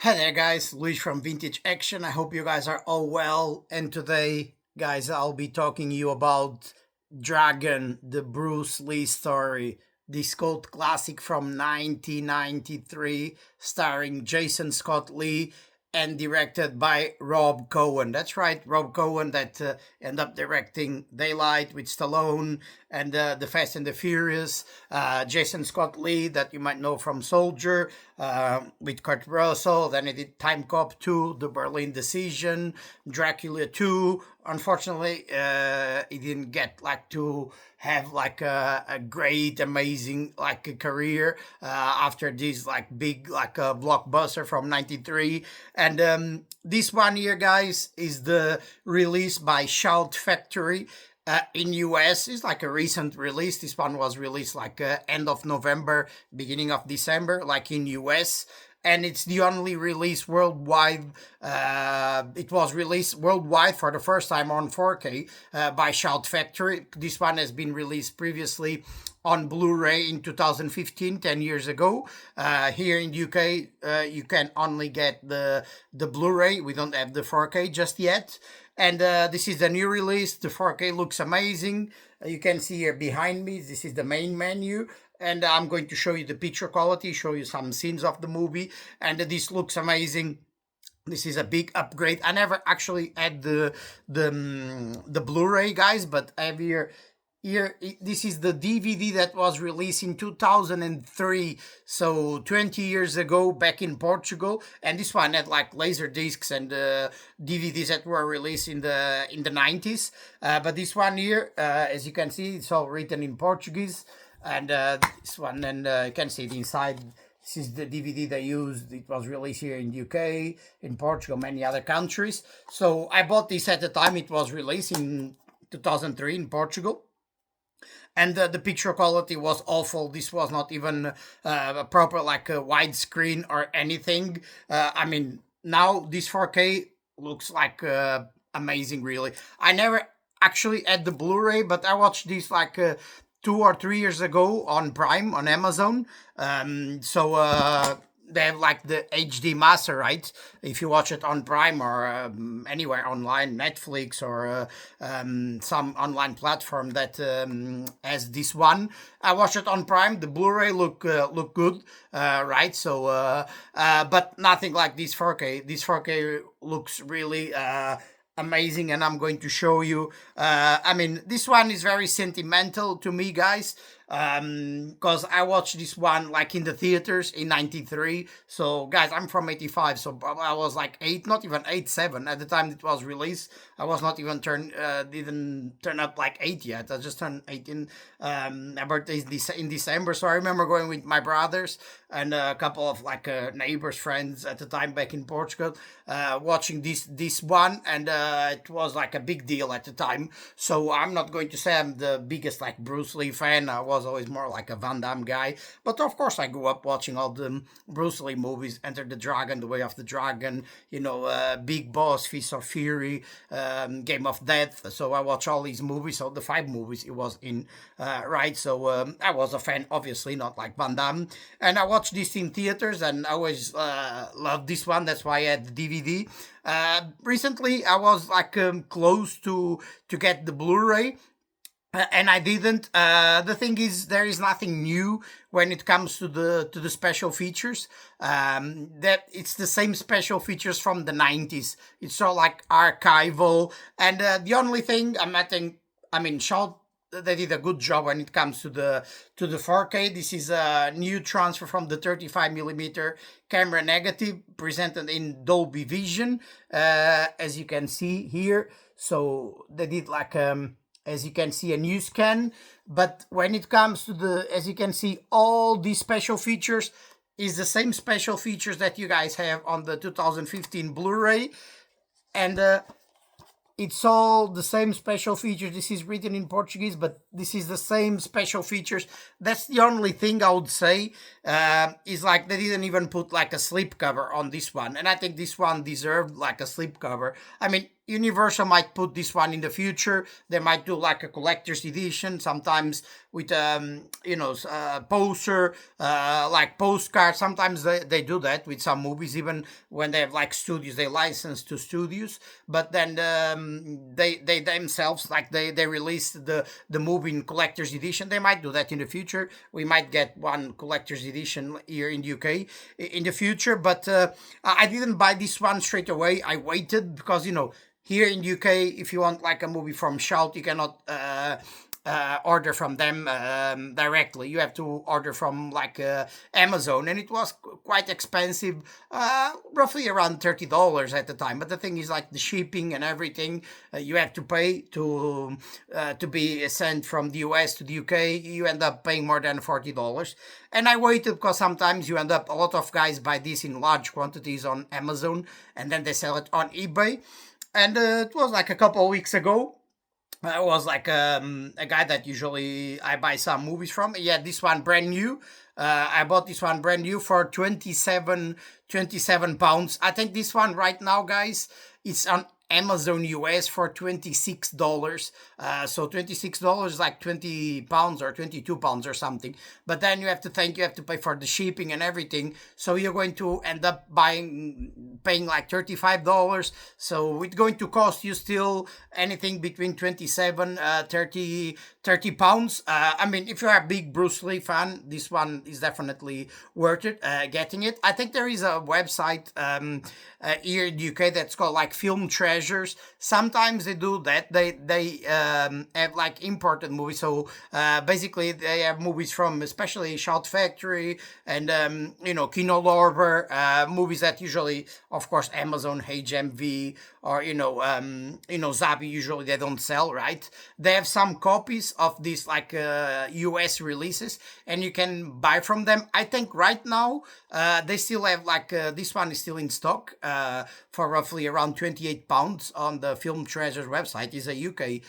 Hi there, guys. Luis from Vintage Action. I hope you guys are all well. And today, guys, I'll be talking to you about Dragon, the Bruce Lee story, this cult classic from 1993, starring Jason Scott Lee and directed by Rob Cohen. That's right, Rob Cohen that ended up directing Daylight with Stallone and The Fast and the Furious. Jason Scott Lee, that you might know from Soldier, with Kurt Russell. Then he did Time Cop 2, The Berlin Decision, Dracula 2. Unfortunately, he didn't get to have a great, amazing a career after this big blockbuster from '93. And this one here, guys, is the release by Shout Factory. In US, it's like a recent release. This one was released end of November, beginning of December, like in US. And it's the only release worldwide. It was released worldwide for the first time on 4K by Shout Factory. This one has been released previously on Blu-ray in 2015, 10 years ago. Here in the UK, you can only get the Blu-ray. We don't have the 4K just yet. And this is the new release. The 4K looks amazing. You can see here behind me, this is the main menu. And I'm going to show you the picture quality, show you some scenes of the movie. And this looks amazing. This is a big upgrade. I never actually had the Blu-ray, guys, but I have here, this is the DVD that was released in 2003, so 20 years ago, back in Portugal. And this one had laser discs and DVDs that were released in the 90s. But this one here, as you can see, it's all written in Portuguese. And this one, and you can see it inside. This is the DVD they used. It was released here in the UK, in Portugal, many other countries. So I bought this at the time it was released in 2003 in Portugal. And the picture quality was awful. This was not even a proper a widescreen or anything. I mean, now this 4K looks amazing, really. I never actually had the Blu-ray, but I watched this 2 or 3 years ago on Prime on Amazon. So they have the HD master, right? If you watch it on Prime or anywhere online, Netflix or some online platform that has this one. I watched it on Prime. The Blu-ray look good, right? So, but nothing like this 4K. This 4K looks really amazing, and I'm going to show you. I mean, this one is very sentimental to me, guys, because I watched this one in the theaters in '93. So, guys, I'm from '85, so I was 8, not even 8, 7 at the time it was released. I was not even didn't turn up 8 yet. I just turned 18. My birthday is in December, so I remember going with my brothers and a couple of neighbors, friends at the time back in Portugal, watching this one, and it was a big deal at the time. So I'm not going to say I'm the biggest Bruce Lee fan. I was always more a Van Damme guy, but of course I grew up watching all the Bruce Lee movies: Enter the Dragon, The Way of the Dragon, Big Boss, Fist of Fury, Game of Death. So I watch all these movies, so the 5 movies it was in, right? So I was a fan, obviously, not like Van Damme, and I watched this in theaters, and I always loved this one. That's why I had the DVD. Recently, I was close to get the Blu-ray. And I didn't. The thing is, there is nothing new when it comes to the special features. That it's the same special features from the '90s. It's all archival, and the only thing Shaw, they did a good job when it comes to the 4K. This is a new transfer from the 35mm camera negative, presented in Dolby Vision, as you can see here. So they did as you can see, a new scan. But when it comes to as you can see, all these special features is the same special features that you guys have on the 2015 Blu-ray. And it's all the same special features. This is written in Portuguese, but this is the same special features. That's the only thing I would say. Is like they didn't even put like a slipcover on this one, and I think this one deserved like a slipcover. I mean, Universal might put this one in the future. They might do like a collector's edition, sometimes with poster, like postcard. Sometimes they do that with some movies, even when they have like studios, they license to studios. But then they themselves, like they release the movie in collector's edition. They might do that in the future. We might get one collector's edition here in the UK in the future. But I didn't buy this one straight away. I waited because here in the UK, if you want like a movie from Shout, you cannot order from them directly. You have to order from like Amazon, and it was quite expensive, roughly around $30 at the time. But the thing is, like the shipping and everything, you have to pay to be sent from the US to the UK. You end up paying more than $40. And I waited because sometimes you end up, a lot of guys buy this in large quantities on Amazon, and then they sell it on eBay. And it was like a couple of weeks ago. I was like a guy that usually I buy some movies from. Yeah, this one brand new. I bought this one brand new for 27 pounds. I think this one right now, guys, it's on Amazon US for $26. So $26 is like 20 pounds or 22 pounds or something. But then you have to pay for the shipping and everything. So you're going to end up paying like $35. So it's going to cost you still anything between 27, 30 pounds. I mean, if you're a big Bruce Lee fan, this one is definitely worth it, getting it. I think there is a website here in the UK that's called like Film Treasures. Sometimes they do that. They have like imported movies. So basically they have movies from especially Shout Factory and Kino Lorber, movies that usually, of course, Amazon, HMV, or Zabi, usually they don't sell, right? They have some copies of these like US releases, and you can buy from them. I think right now they still have like this one is still in stock for roughly around 28 pounds on the Film Treasures website. It's a UK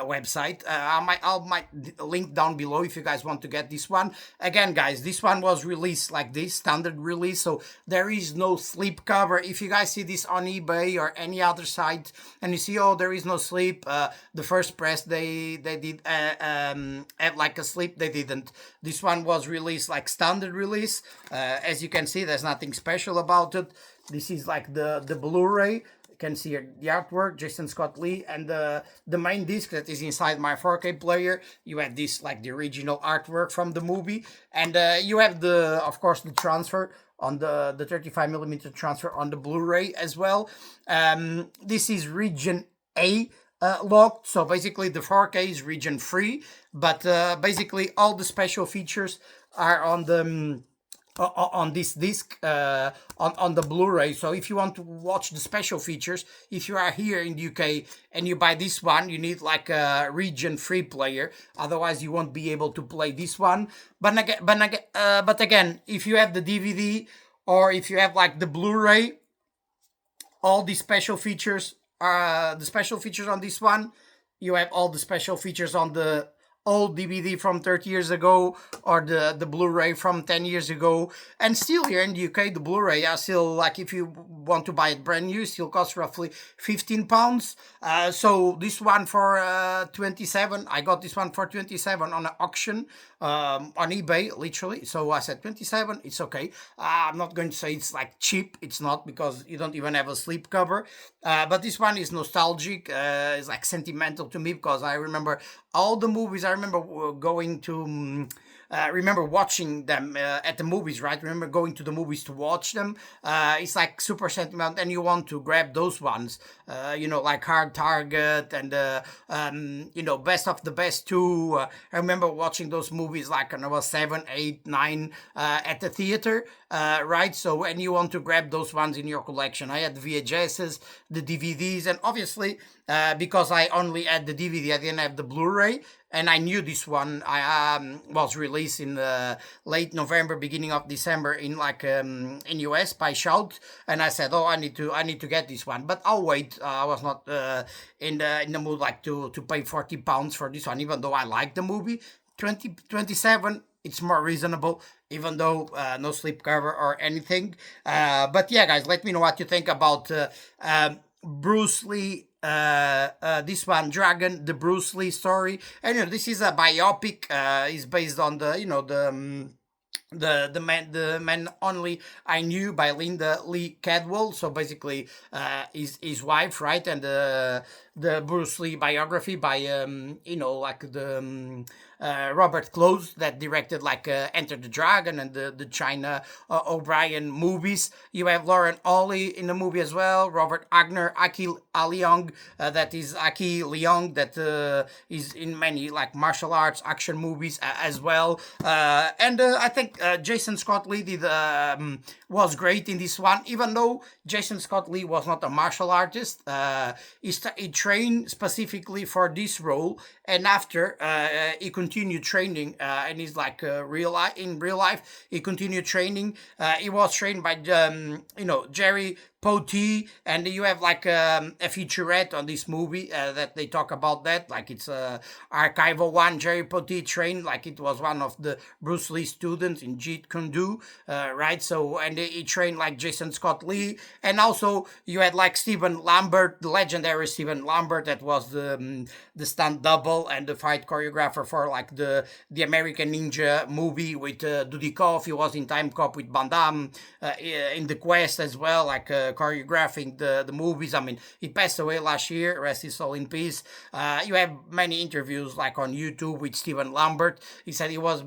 website. I might link down below if you guys want to get this one. Again, guys, this one was released like this, standard release, so there is no slip cover. If you guys see this on eBay or any other site and you see, oh, there is no slip, the first press they did have like a slip. They didn't. This one was released like standard release. As you can see, there's nothing special about it. This is like the Blu-ray. You can see the artwork, Jason Scott Lee, and the main disc that is inside my 4K player. You have this like the original artwork from the movie, and you have of course the transfer on the 35mm transfer on the Blu-ray as well. This is region A locked, so basically the 4K is region free, but basically all the special features are on the on this disc, on the Blu-ray. So if you want to watch the special features, if you are here in the UK and you buy this one, you need like a region free player, otherwise you won't be able to play this one. But again, if you have the DVD or if you have like the Blu-ray, all the special features are the special features on this one. You have all the special features on the old DVD from 30 years ago or the Blu-ray from 10 years ago. And still here in the UK, the Blu-ray are still, like, if you want to buy it brand new, still costs roughly 15 pounds. So this one for 27, I got this one for 27 on an auction on eBay, literally. So I said 27, it's okay. I'm not going to say it's like cheap. It's not, because you don't even have a slip cover. But this one is nostalgic. It's like sentimental to me, because I remember all the movies. I remember going to remember watching them at the movies, right? Remember going to the movies to watch them. It's like super sentimental, and you want to grab those ones, like Hard Target and Best of the Best 2. I remember watching those movies like when I was 7, 8, 9 at the theater, right? So, and you want to grab those ones in your collection. I had the VHSs, the DVDs, and obviously because I only had the DVD, I didn't have the Blu-ray. and I knew this one. I was released in late November, beginning of December in in US by Shout, and I said, "Oh, I need to get this one." But I'll wait. I was not in the mood like to pay £40 for this one, even though I like the movie. 2027, it's more reasonable, even though no sleep cover or anything. But yeah, guys, let me know what you think about Bruce Lee. This one, Dragon, the Bruce Lee story, and this is a biopic. Is based on the man only I knew by Linda Lee Cadwell. So basically, his wife, right, and the Bruce Lee biography by like the Robert Close that directed Enter the Dragon and the China O'Brien movies. You have Lauren Ollie in the movie as well. Robert Agner, Aki Leong, that is Aki Leong, that is in many martial arts action movies as well. And I think Jason Scott Lee was great in this one, even though Jason Scott Lee was not a martial artist. He trained specifically for this role, and after he continued training, and he's in real life he continued training. He was trained by Jerry Poteet, and you have a featurette on this movie that they talk about that, it's archival one. Jerry Poteet trained it was one of the Bruce Lee students in Jeet Kune Do, right? So, and he trained like Jason Scott Lee, and also you had Stephen Lambert, the legendary Stephen Lambert, that was the stunt double and the fight choreographer for the American Ninja movie with Dudikov. He was in Time Cop with Van Damme, in The Quest as well, choreographing the movies. I mean, he passed away last year, rest his soul in peace. You have many interviews on YouTube with Stephen Lambert. He said he was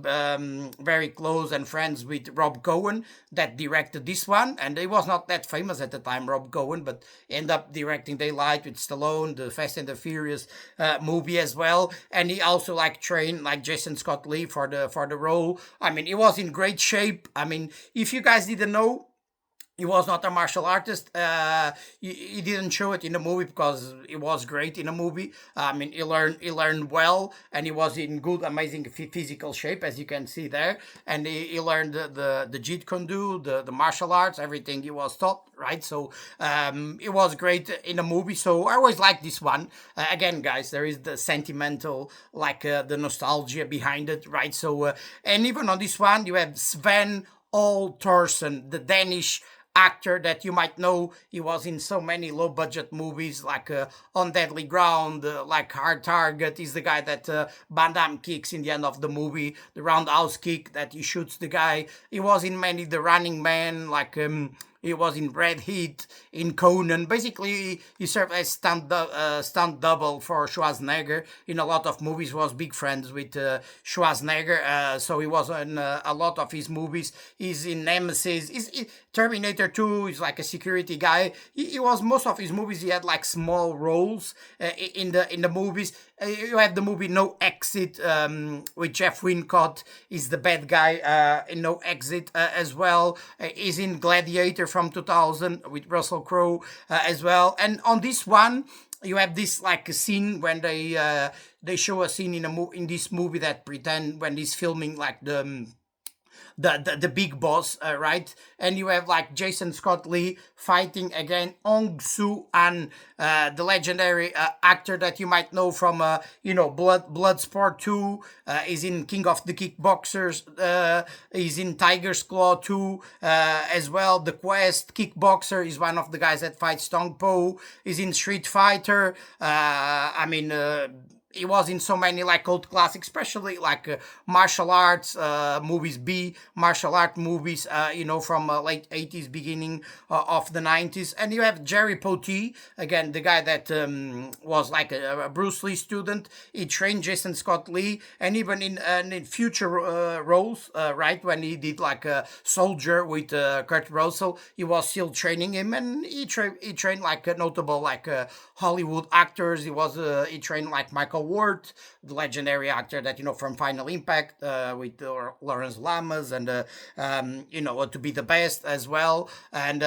very close and friends with Rob Cohen that directed this one, and he was not that famous at the time, Rob Cohen, but ended up directing Daylight with Stallone, the Fast and the Furious movie as well. And he also trained Jason Scott Lee for the role. I mean, he was in great shape. I mean, if you guys didn't know, he was not a martial artist. He didn't show it in the movie because he was great in the movie. I mean, he learned well, and he was in good, amazing physical shape, as you can see there. And he learned the Jeet Kune Do, the martial arts, everything he was taught, right? So it was great in the movie. So I always like this one. Again, guys, there is the sentimental, the nostalgia behind it, right? So and even on this one, you have Sven Ole Thorsen, the Danish actor that you might know. He was in so many low budget movies On Deadly Ground, Hard Target. He's the guy that Van Damme kicks in the end of the movie, the roundhouse kick that he shoots the guy. He was in many, The Running Man, he was in Red Heat, in Conan. Basically, he served as stunt double for Schwarzenegger in a lot of movies. Was big friends with Schwarzenegger, so he was in a lot of his movies. He's in Nemesis. Terminator 2. He's a security guy. He was, most of his movies, he had small roles in the movies. You have the movie No Exit with Jeff Wincott. He's the bad guy in No Exit as well. He's in Gladiator from 2000 with Russell Crowe as well. And on this one, you have this a scene when they show a scene in this movie that pretend when he's filming the big boss, right? And you have Jason Scott Lee fighting again Ong Soo An, the legendary actor that you might know from Bloodsport 2. He's in King of the Kickboxers. He's in Tiger's Claw 2 as well. The Quest, Kickboxer, is one of the guys that fights Tong Po. He's in Street Fighter. He was in so many cult classics, especially martial arts movies, martial art movies, from late 80s, beginning of the 90s. And you have Jerry Poteet, again, the guy that was a Bruce Lee student. He trained Jason Scott Lee, and even in future roles, right, when he did a soldier with Kurt Russell, he was still training him, and he trained notable Hollywood actors. He trained Michael Ward, the legendary actor that from Final Impact, with Lawrence Lamas, and To Be the Best as well, and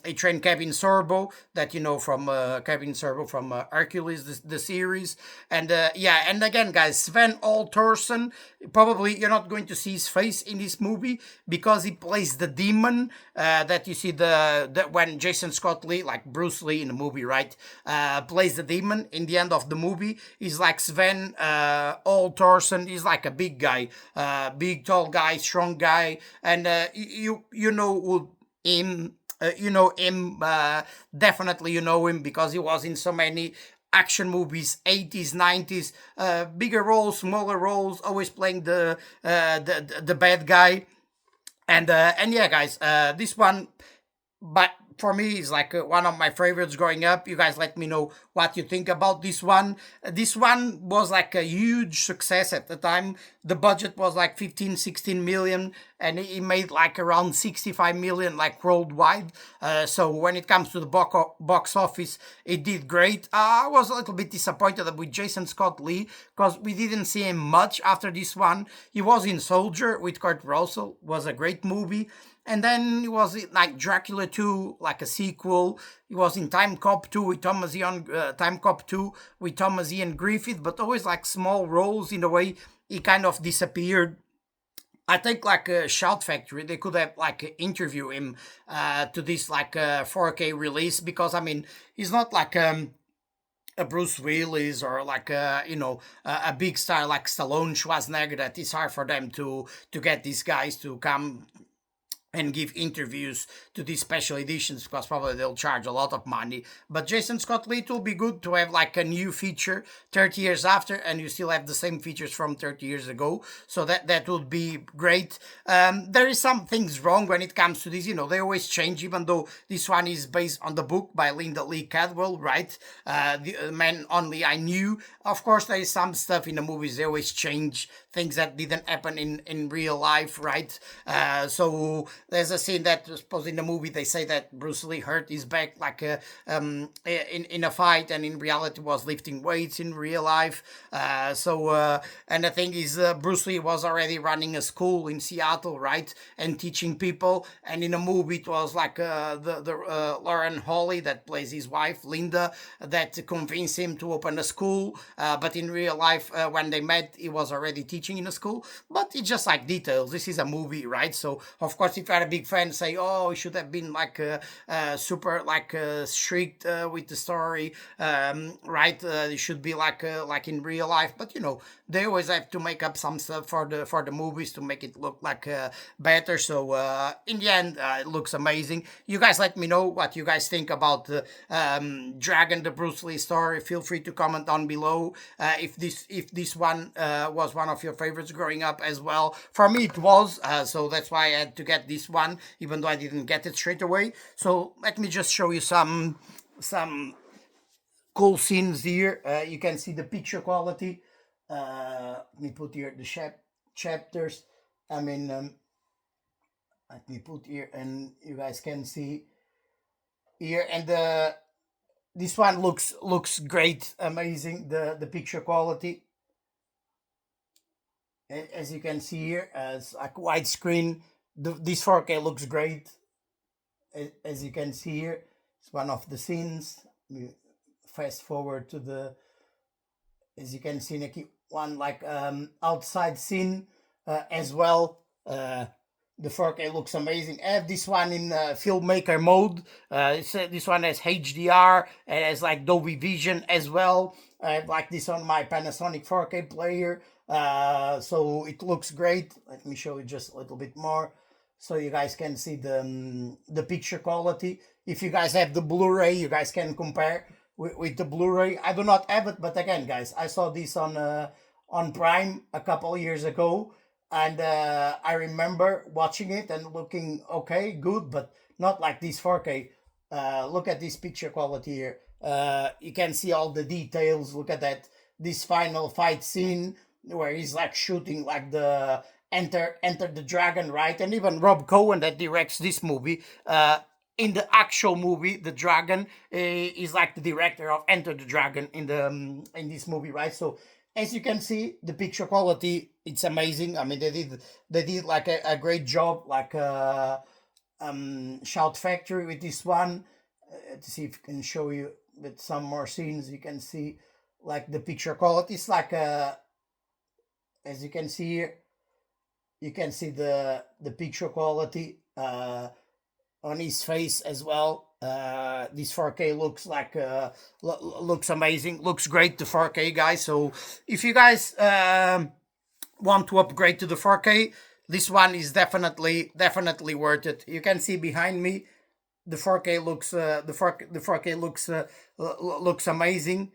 he trained Kevin Sorbo, that from Kevin Sorbo from Hercules, the series, and and again, guys, Sven Thorson. Probably you're not going to see his face in this movie because he plays the demon that you see when Jason Scott Lee, like Bruce Lee in the movie, right, plays the demon in the end of the movie. He's like Sven Thorson. He's like a big guy, big tall guy, strong guy, and you know him. Definitely you know him because he was in so many action movies, 80s, 90s, bigger roles, smaller roles, always playing the bad guy. And yeah, guys, this one, but for me, is like one of my favorites growing up. You guys let me know what you think about this one. This one was like a huge success at the time. The budget was like 15, 16 million, and it made like around 65 million, like worldwide. So when it comes to the box office, it did great. I was a little bit disappointed with Jason Scott Lee because we didn't see him much after this one. He was in Soldier with Kurt Russell, was a great movie. And then he was in like Dracula 2, like a sequel. He was in Time Cop 2 with Thomas Ian, Time Cop 2 with Thomas Ian Griffith, but always like small roles in a way. He kind of disappeared. I think like a Shout Factory, they could have like interview him to this like 4K release, because I mean he's not like a Bruce Willis or like a big star like Stallone, Schwarzenegger, that it's hard for them to get these guys to come and give interviews to these special editions, because probably they'll charge a lot of money. But Jason Scott Lee, it will be good to have like a new feature 30 years after, and you still have the same features from 30 years ago. So that would be great. There is some things wrong when it comes to this. They always change, even though this one is based on the book by Linda Lee Cadwell, right? The Man Only I Knew. Of course, there is some stuff in the movies, they always change things that didn't happen in real life, right? So there's a scene that, suppose in the movie they say that Bruce Lee hurt his back like in a fight, and in reality was lifting weights in real life. And the thing is, Bruce Lee was already running a school in Seattle, right, and teaching people. And in the movie it was like the Lauren Holly, that plays his wife Linda, that convinced him to open a school. But in real life, when they met, he was already teaching in a school. But it's just like details. This is a movie, right? So of course, if you're a big fan, say, oh, it should have been like super like strict with the story, right? It should be like in real life. But they always have to make up some stuff for the movies to make it look like better. So in the end, it looks amazing. You guys let me know what you guys think about Dragon, the Bruce Lee story. Feel free to comment down below if this one was one of your favorites growing up as well. For me, it was. So that's why I had to get this one, even though I didn't get it straight away. So let me just show you some cool scenes here. You can see the picture quality. Let me put here the chapters. I mean, let me put here, and you guys can see here. And this one looks great, amazing. The picture quality, as you can see here, as like widescreen. This 4K looks great, as you can see here. It's one of the scenes. Fast forward to the, as you can see, one like outside scene as well. The 4K looks amazing. I have this one in filmmaker mode. This one has HDR and has like Dolby Vision as well. I have like this on my Panasonic 4K player. So it looks great. Let me show you just a little bit more so you guys can see the picture quality. If you guys have the Blu-ray, you guys can compare with the Blu-ray. I do not have it, but again, guys, I saw this on Prime a couple of years ago, and I remember watching it and looking okay, good, but not like this 4K. Look at this picture quality here. You can see all the details. Look at that. This final fight scene where he's like shooting like the Enter the Dragon, right? And even Rob Cohen, that directs this movie, in the actual movie, the dragon is like the director of Enter the Dragon in this movie, right? So as you can see, the picture quality, it's amazing. I mean, they did like a great job, like Shout Factory with this one. To see if I can show you with some more scenes, you can see like the picture quality. It's like as you can see here, you can see the picture quality on his face as well. This 4K looks like looks amazing, looks great. The 4K, guys. So if you guys want to upgrade to the 4K, this one is definitely worth it. You can see behind me, the 4K looks the 4K looks amazing.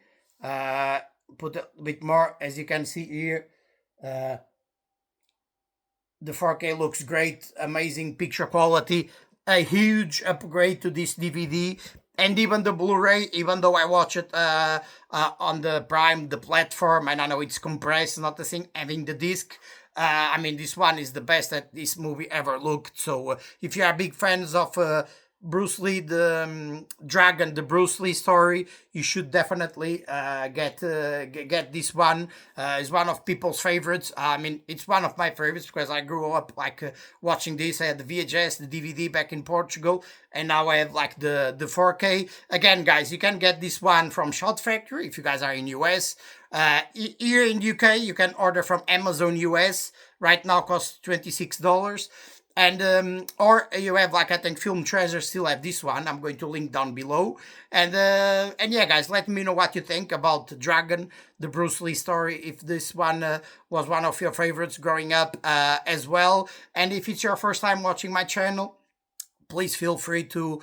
Put a bit more, as you can see here. The 4K looks great, amazing picture quality, a huge upgrade to this DVD. And even the Blu-ray, even though I watch it on the Prime, the platform, and I know it's compressed, not the thing, having the disc, I mean, this one is the best that this movie ever looked. So if you are big fans of Bruce Lee, the Dragon, the Bruce Lee story, you should definitely get this one. It's one of people's favorites. I mean, it's one of my favorites because I grew up like watching this. I had the VHS, the DVD back in Portugal, and now I have like the 4K. Again, guys, you can get this one from Shout Factory if you guys are in US. Here in UK, you can order from Amazon US. Right now, costs $26. And or you have, like, I think Film Treasure still have this one. I'm going to link down below. And yeah, guys, let me know what you think about Dragon, the Bruce Lee story, if this one was one of your favorites growing up as well. And if it's your first time watching my channel, please feel free to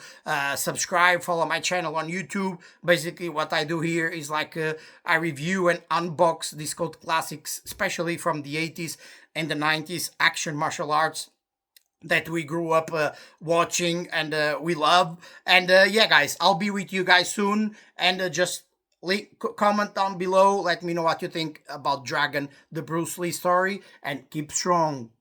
subscribe, follow my channel on YouTube. Basically, what I do here is like I review and unbox these cult classics, especially from the 80s and the 90s action martial arts that we grew up watching and we love. And yeah, guys, I'll be with you guys soon. And just comment down below. Let me know what you think about Dragon, the Bruce Lee story. And keep strong.